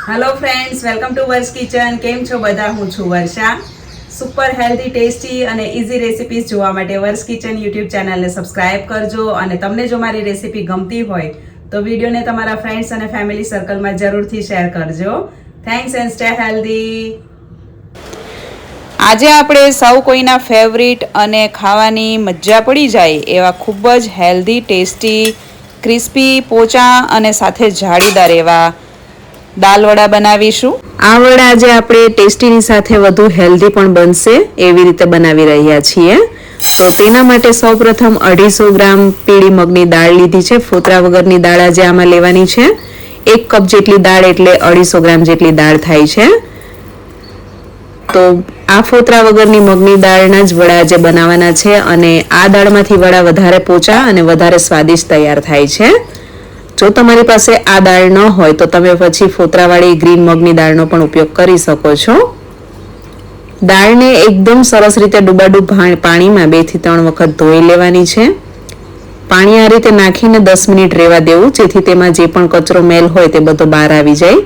Hello friends, welcome to વર્સ kitchen. કેમ છો બધા? હું છું વર્ષા. સુપર હેલ્ધી, ટેસ્ટી અને ઇઝી રેસિપીઝ જોવા માટે વર્સ કિચન યુટ્યુબ ચેનલને સબસ્ક્રાઇબ કરજો. અને તમને જો મારી રેસિપી ગમતી હોય તો વિડીયોને તમારા ફ્રેન્ડ્સ અને ફેમિલી સર્કલમાં જરૂરથી શેર કરજો. Thanks and stay healthy. આજે આપણે સૌ કોઈના ફેવરિટ અને ખાવાની મજા પડી જાય એવા ખૂબ જ હેલ્ધી, ટેસ્ટી, ક્રિસ્પી, પોચા અને સાથે જાળીદાર એવા દાલ વડા બનાવીશું. આ વડા આજે આપણે ટેસ્ટીની સાથે વધુ હેલ્ધી પણ બનશે એવી રીતે બનાવી રહ્યા છીએ. તો તેના માટે સૌપ્રથમ 250 ગ્રામ પીળી મગની દાળ લીધી છે. ફોતરા વગરની દાળ આજે આમાં લેવાની છે. 1 કપ જેટલી દાળ એટલે 250 ગ્રામ જેટલી દાળ થાય છે. તો આ ફોતરા વગરની મગની દાળના જ વડા આજે બનાવવાના છે અને આ દાળમાંથી વડા વધારે પોચા અને વધારે સ્વાદિષ્ટ તૈયાર થાય છે. જો તમારી પાસે આ દાળ ન હોય તો તમે પછી ફોતરાવાળી ગ્રીન મગની દાળનો પણ ઉપયોગ કરી શકો છો. દાળને એકદમ સરસ રીતે ડૂબાડૂબ પાણીમાં 2 થી 3 વખત ધોઈ લેવાની છે. પાણી આ રીતે નાખીને 10 મિનિટ રહેવા દેવું, જેથી તેમાં જે પણ કચરો મેલ હોય તે બધો બહાર આવી જાય.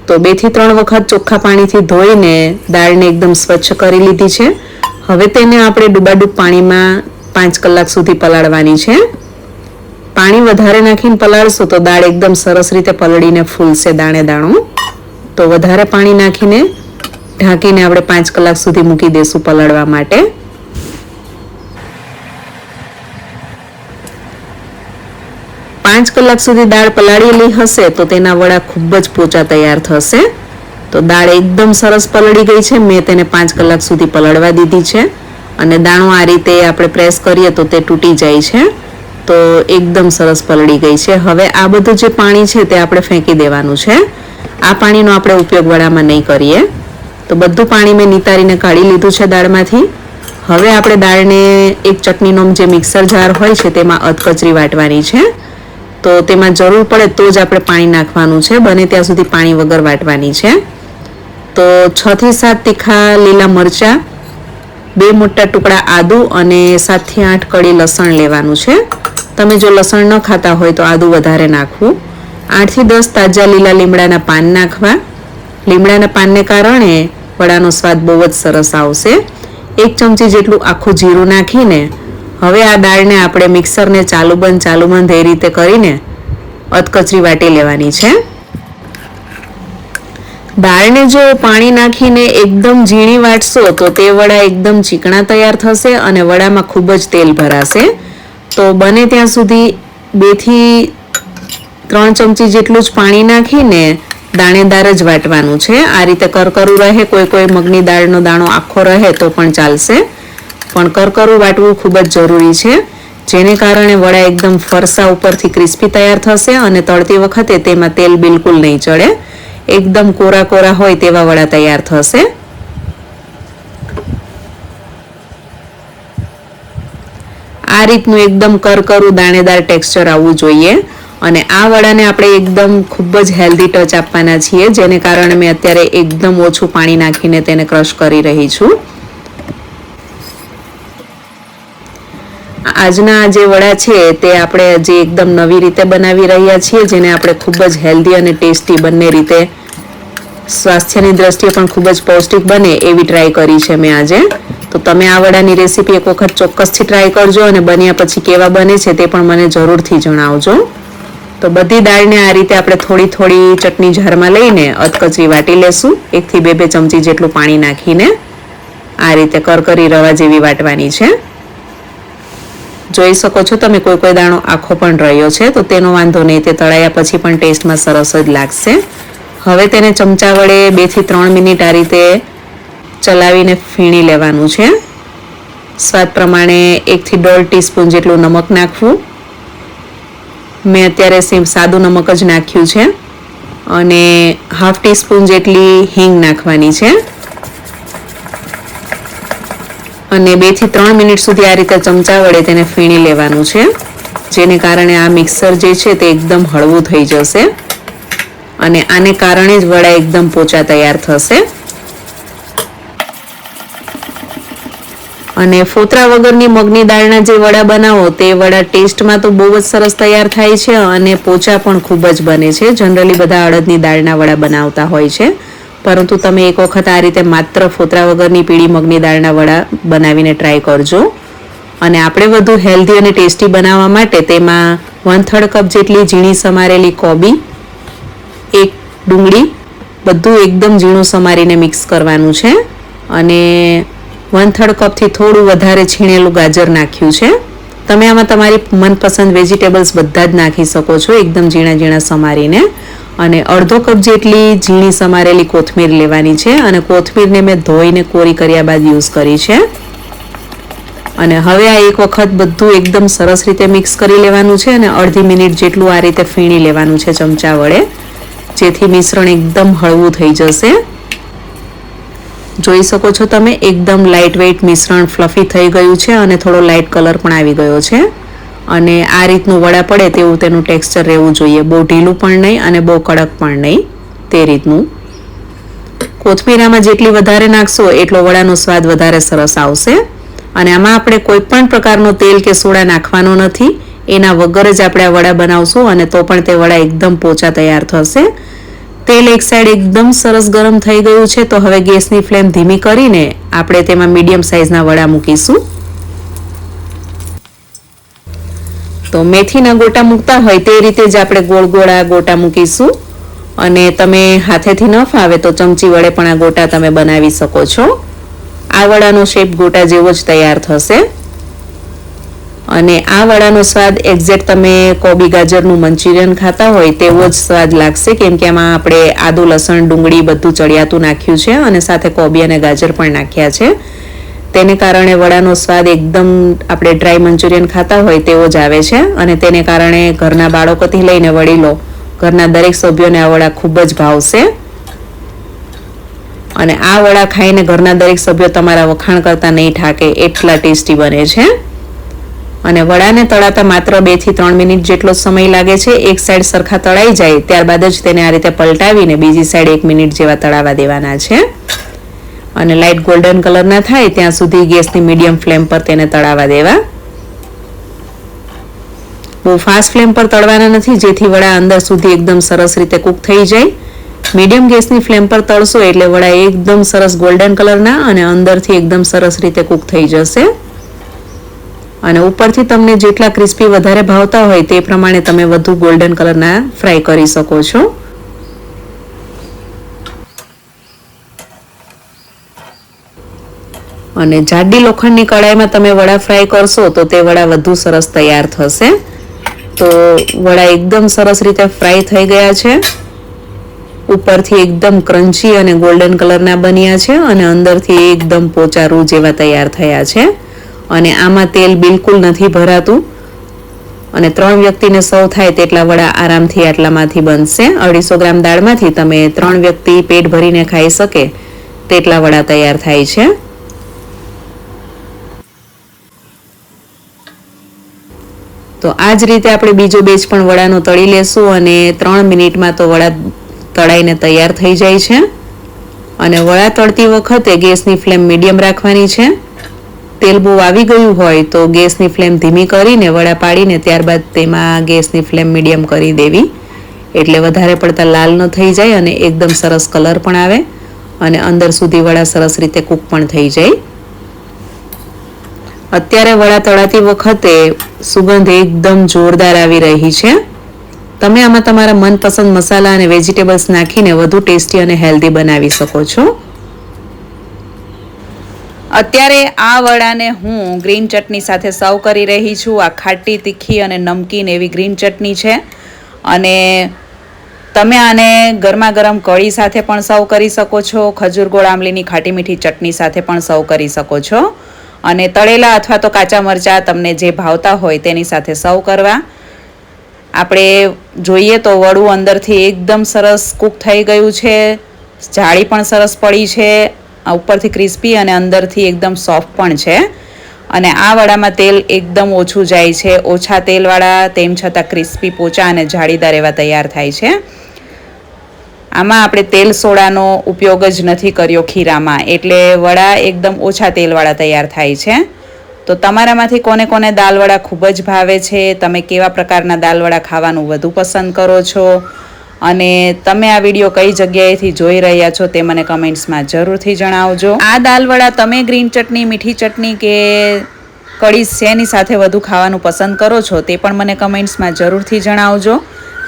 તો 2 થી 3 વખત ચોખ્ખા પાણીથી ધોઈને દાળને એકદમ સ્વચ્છ કરી લીધી છે. હવે તેને આપણે ડૂબાડૂબ પાણીમાં 5 કલાક સુધી પલાળવાની છે. પાણી વધારે નાખીને પલાળશો તો દાળ એકદમ સરસ રીતે પલળીને ફૂલશે દાણે દાણું. તો વધારે પાણી નાખીને ઢાંકીને આપણે 5 કલાક સુધી મૂકી દઈશું પલળવા માટે. પાંચ કલાક સુધી દાળ પલાળેલી હશે તો તેના વડા ખૂબ જ પોચા તૈયાર થશે. તો દાળ એકદમ સરસ પલળી ગઈ છે. મેં તેને 5 કલાક સુધી પલળવા દીધી છે અને દાણો આ રીતે આપણે પ્રેસ કરીએ તો તે તૂટી જાય છે. તો એકદમ સરસ પલળી ગઈ છે. હવે આ બધું જે પાણી છે તે આપણે ફેંકી દેવાનું છે. આ પાણીનો આપણે ઉપયોગ વડામાં નહીં કરીએ. તો બધું પાણી મેં નિતારીને કાઢી લીધું છે દાળમાંથી. હવે આપણે દાળને એક ચટણીનો જે મિક્સર જાર હોય છે તેમાં અધકચરી વાટવાની છે. તો તેમાં જરૂર પડે તો જ આપણે પાણી નાખવાનું છે. બને ત્યાં સુધી પાણી વગર વાટવાની છે. તો 6 થી 7 તીખા લીલા મરચાં, 2 મોટા ટુકડા આદુ અને 7 થી 8 કળી લસણ લેવાનું છે. તમે જો લસણ ન ખાતા હોય તો આદુ વધારે નાખવું. 8 થી 10 તાજા લીલા લીમડાના પાન નાખવા. લીમડાના પાનને કારણે વડાનો સ્વાદ બહુ જ સરસ આવશે. 1 ચમચી જેટલું આખું જીરું નાખીને હવે આ દાળને આપણે મિક્સરને ચાલુ બંધ એ રીતે કરીને અધકચરી વાટી લેવાની છે. દાળને જો પાણી નાખીને એકદમ ઝીણી વાટશો તો તે વડા એકદમ ચીકણા તૈયાર થશે અને વડામાં ખૂબ જ તેલ ભરાશે. તો બને ત્યાં સુધી 2 થી 3 ચમચી જેટલું જ પાણી નાખીને દાણેદાર જ વાટવાનું છે. આ રીતે કરકરું રહે, કોઈ મગની દાળનો દાણો આખો રહે તો પણ ચાલશે, પણ કરકરું વાટવું ખૂબ જ જરૂરી છે. જેને કારણે વડા એકદમ ફરસા ઉપરથી ક્રિસ્પી તૈયાર થશે અને તળતી વખતે તેમાં તેલ બિલકુલ નહીં ચડે. એકદમ કોરા હોય તેવા વડા તૈયાર થશે. આ રીતનું એકદમ કરકરું દાણેદાર ટેક્સચર આવવું જોઈએ. અને આ વડાને આપણે એકદમ ખૂબ જ હેલ્ધી ટચ આપવાના છીએ, જેને કારણે મેં અત્યારે એકદમ ઓછું પાણી નાખીને તેને ક્રશ કરી રહી છું. આજના જે વડા છે તે આપણે જે એકદમ નવી રીતે બનાવી રહ્યા છીએ, જેને આપણે ખૂબ જ હેલ્ધી અને ટેસ્ટી બંને રીતે, સ્વાસ્થ્યની દ્રષ્ટિએ પણ ખૂબ જ પૌષ્ટિક બને એવી ટ્રાય કરી છે મેં આજે. તો તમે આ વડાની રેસીપી એક વખત ચોક્કસથી ટ્રાય કરજો અને બન્યા પછી કેવા બને છે તે પણ મને જરૂરથી જણાવજો. તો બધી દાળને આ રીતે આપણે થોડી ચટણી જારમાં લઈને અધકચરી વાટી લેશું. 1 થી 2 ચમચી જેટલું પાણી નાખીને આ રીતે કરકરી રવા જેવી વાટવાની છે. જોઈ શકો છો તમે કોઈ દાણો આખો પણ રહ્યો છે તો તેનો વાંધો નહીં, તે તળાયા પછી પણ ટેસ્ટમાં સરસ જ લાગશે. હવે તેને ચમચા વડે 2 થી 3 મિનિટ આ રીતે ચલાવીને ફીણી લેવાનું છે. સ્વાદ પ્રમાણે 1 થી 1.5 ટીસ્પૂન જેટલું નમક નાખવું. મેં અત્યારે સાદું નમક જ નાખ્યું છે અને 1/2 ટીસ્પૂન જેટલી હિંગ નાખવાની છે. અને 2 થી 3 મિનિટ સુધી આ રીતે ચમચા વડે તેને ફીણી લેવાનું છે, જેને કારણે આ મિક્સર જે છે તે એકદમ હળવું થઈ જશે અને આને કારણે જ વડા એકદમ પોચા તૈયાર થશે. અને ફોતરા વગરની મગની દાળના જે વડા બનાવો તે વડા ટેસ્ટમાં તો બહુ જ સરસ તૈયાર થાય છે અને પોચા પણ ખૂબ જ બને છે. જનરલી બધા અડદની દાળના વડા બનાવતા હોય છે, પરંતુ તમે એક વખત આ રીતે માત્ર ફોતરા વગરની પીળી મગની દાળના વડા બનાવીને ટ્રાય કરજો. અને આપણે વધુ હેલ્ધી અને ટેસ્ટી બનાવવા માટે તેમાં 1/3 કપ જેટલી ઝીણી સમારેલી કોબી, એક ડુંગળી, બધું એકદમ ઝીણું સમારીને મિક્સ કરવાનું છે. અને 1/3 કપથી થોડું વધારે છીણેલું ગાજર નાખ્યું છે. તમે આમાં તમારી મનપસંદ વેજીટેબલ્સ બધા જ નાખી શકો છો, એકદમ ઝીણા ઝીણા સમારીને. અને અડધો કપ જેટલી ઝીણી સમારેલી કોથમીર લેવાની છે અને કોથમીરને મેં ધોઈને કોરી કર્યા બાદ યુઝ કરી છે. અને હવે આ એક વખત બધું એકદમ સરસ રીતે મિક્સ કરી લેવાનું છે અને અડધી મિનિટ જેટલું આ રીતે ફીણી લેવાનું છે ચમચા વડે, જેથી મિશ્રણ એકદમ હળવું થઈ જશે. જોઈ શકો છો તમે, એકદમ લાઇટ વેઇટ મિશ્રણ ફ્લફી થઈ ગયું છે અને થોડો લાઇટ કલર પણ આવી ગયો છે. અને આ રીતનું વડા પડે તેવું તેનું ટેક્સચર રહેવું જોઈએ, બહુ ઢીલું પણ નહીં અને બહુ કડક પણ નહીં, તે રીતનું. કોથમીરામાં જેટલી વધારે નાખશો એટલો વડાનો સ્વાદ વધારે સરસ આવશે. અને આમાં આપણે કોઈ પણ પ્રકારનો તેલ કે સોડા નાખવાનો નથી, એના વગર જ આપણે આ વડા બનાવશું અને તો પણ તે વડા એકદમ પોચા તૈયાર થશે. તેલ એક સાઈડ એકદમ સરસ ગરમ થઈ ગયું છે, તો હવે ગેસની ફ્લેમ ધીમી કરીને આપણે તેમાં મીડિયમ સાઇઝના વડા મૂકીશું. તો મેથીના ગોટા મૂકતા હોય તે રીતે જ આપણે ગોળ ગોળ આ ગોટા મૂકીશું. અને તમે હાથેથી ન ફાવે તો ચમચી વડે પણ આ ગોટા તમે બનાવી શકો છો. આ વડાનો શેપ ગોટા જેવો જ તૈયાર થશે. અને આ વડાનો સ્વાદ એક્ઝેક્ટ તમે કોબી ગાજરનું મંચુરિયન ખાતા હોય તેવો જ સ્વાદ લાગશે, કેમ કે આમાં આપણે આદુ, લસણ, ડુંગળી બધું ચડિયાતું નાખ્યું છે અને સાથે કોબી અને ગાજર પણ નાખ્યા છે. તેને કારણે વડાનો સ્વાદ એકદમ આપણે ડ્રાય મંચુરિયન ખાતા હોય તેવો જ આવે છે. અને તેને કારણે ઘરના બાળકોથી લઈને વડીલો, ઘરના દરેક સભ્યોને આ વડા ખૂબ જ ભાવશે. અને આ વડા ખાઈને ઘરના દરેક સભ્યો તમારા વખાણ કરતા નહીં થાકે, એટલા ટેસ્ટી બને છે. અને વડાને તળાતા માત્ર 2 થી 3 મિનિટ જેટલો સમય લાગે છે. એક સાઈડ સરખા તળાઈ જાય ત્યારબાદ જ તેને આ રીતે પલટાવીને બીજી સાઈડ 1 મિનિટ જેવા તળાવા દેવાના છે. અને લાઇટ ગોલ્ડન કલરના થાય ત્યાં સુધી ગેસની મીડિયમ ફ્લેમ પર તેને તળાવા દેવા. બહુ ફાસ્ટ ફ્લેમ પર તળવાના નથી, જેથી વડા અંદર સુધી એકદમ સરસ રીતે કૂક થઈ જાય. મીડિયમ ગેસની ફ્લેમ પર તળશો એટલે વડા એકદમ સરસ ગોલ્ડન કલરના અને અંદરથી એકદમ સરસ રીતે કૂક થઈ જશે. અને ઉપરથી તમને જેટલા ક્રિસ્પી વધારે ભાવતા હોય તે પ્રમાણે તમે વધુ ગોલ્ડન કલરના ફ્રાય કરી શકો છો. અને જાડી લોખંડની કડાઈમાં તમે વડા ફ્રાય કરશો તો તે વડા વધુ સરસ તૈયાર થશે. તો વડા એકદમ સરસ રીતે ફ્રાય થઈ ગયા છે. ઉપરથી એકદમ ક્રન્ચી અને ગોલ્ડન કલરના બન્યા છે અને અંદરથી એકદમ પોચા રૂ જેવા તૈયાર થયા છે. અને આમાં તેલ બિલકુલ નથી ભરાતું. અને 3 વ્યક્તિને સર્વ થાય તેટલા વડા આરામથી આટલામાંથી બનશે. 250 ગ્રામ દાળમાંથી તમે 3 વ્યક્તિ પેટ ભરીને ખાઈ શકે તેટલા વડા તૈયાર થાય છે. તો આ જ રીતે આપણે બીજો બેચ પણ વડાનો તળી લેશું અને 3 મિનિટમાં તો વડા તળાઈને તૈયાર થઈ જાય છે. અને વડા તળતી વખતે ગેસની ફ્લેમ મીડિયમ રાખવાની છે. તેલ બહુ આવી ગયું હોય તો ગેસની ફ્લેમ ધીમી કરીને વડા પાડીને ત્યારબાદ તેમાં ગેસની ફ્લેમ મીડિયમ કરી દેવી, એટલે વધારે પડતા લાલ ન થઈ જાય અને એકદમ સરસ કલર પણ આવે અને અંદર સુધી વડા સરસ રીતે કૂક પણ થઈ જાય. અત્યારે વડા તળાતી વખતે સુગંધ એકદમ જોરદાર આવી રહી છે. તમે આમાં તમારા મનપસંદ મસાલા અને વેજીટેબલ્સ નાખીને વધુ ટેસ્ટી અને હેલ્ધી બનાવી શકો છો. અત્યારે આ વડાને હું ગ્રીન ચટણી સાથે સર્વ કરી રહી છું. આ ખાટી, તીખી અને નમકીન એવી ગ્રીન ચટણી છે. અને તમે આને ગરમા ગરમ કઢી સાથે પણ સર્વ કરી શકો છો. ખજૂર ગોળ આંબલીની ખાટી મીઠી ચટણી સાથે પણ સર્વ કરી શકો છો. અને તળેલા અથવા તો કાચા મરચાં તમને જે ભાવતા હોય તેની સાથે સર્વ કરવા. આપણે જોઈએ તો વડું અંદરથી એકદમ સરસ કૂક થઈ ગયું છે. જાળી પણ સરસ પડી છે, ઉપરથી ક્રિસ્પી અને અંદરથી એકદમ સોફ્ટ પણ છે. અને આ વડામાં તેલ એકદમ ઓછું જાય છે. ઓછા તેલવાળા તેમ છતાં ક્રિસ્પી, પોચા અને જાળીદાર એવા તૈયાર થાય છે. આમાં આપણે તેલ સોડાનો ઉપયોગ જ નથી કર્યો ખીરામાં, એટલે વડા એકદમ ઓછા તેલવાળા તૈયાર થાય છે. તો તમારામાંથી કોને કોને દાલવડા ખૂબ જ ભાવે છે, તમે કેવા પ્રકારના દાલવડા ખાવાનું વધુ પસંદ કરો છો, અને તમે આ વિડીયો કઈ જગ્યાએથી જોઈ રહ્યા છો તે મને કમેન્ટ્સમાં જરૂરથી જણાવજો. આ દાલવડા તમે ગ્રીન ચટણી, મીઠી ચટણી કે કઢી શેની સાથે વધુ ખાવાનું પસંદ કરો છો તે પણ મને કમેન્ટ્સમાં જરૂરથી જણાવજો.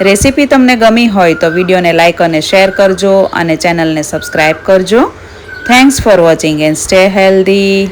રેસીપી તમને ગમી હોય તો વિડીયોને લાઇક અને શેર કરજો અને ચેનલને સબસ્ક્રાઈબ કરજો. Thanks for watching and stay healthy.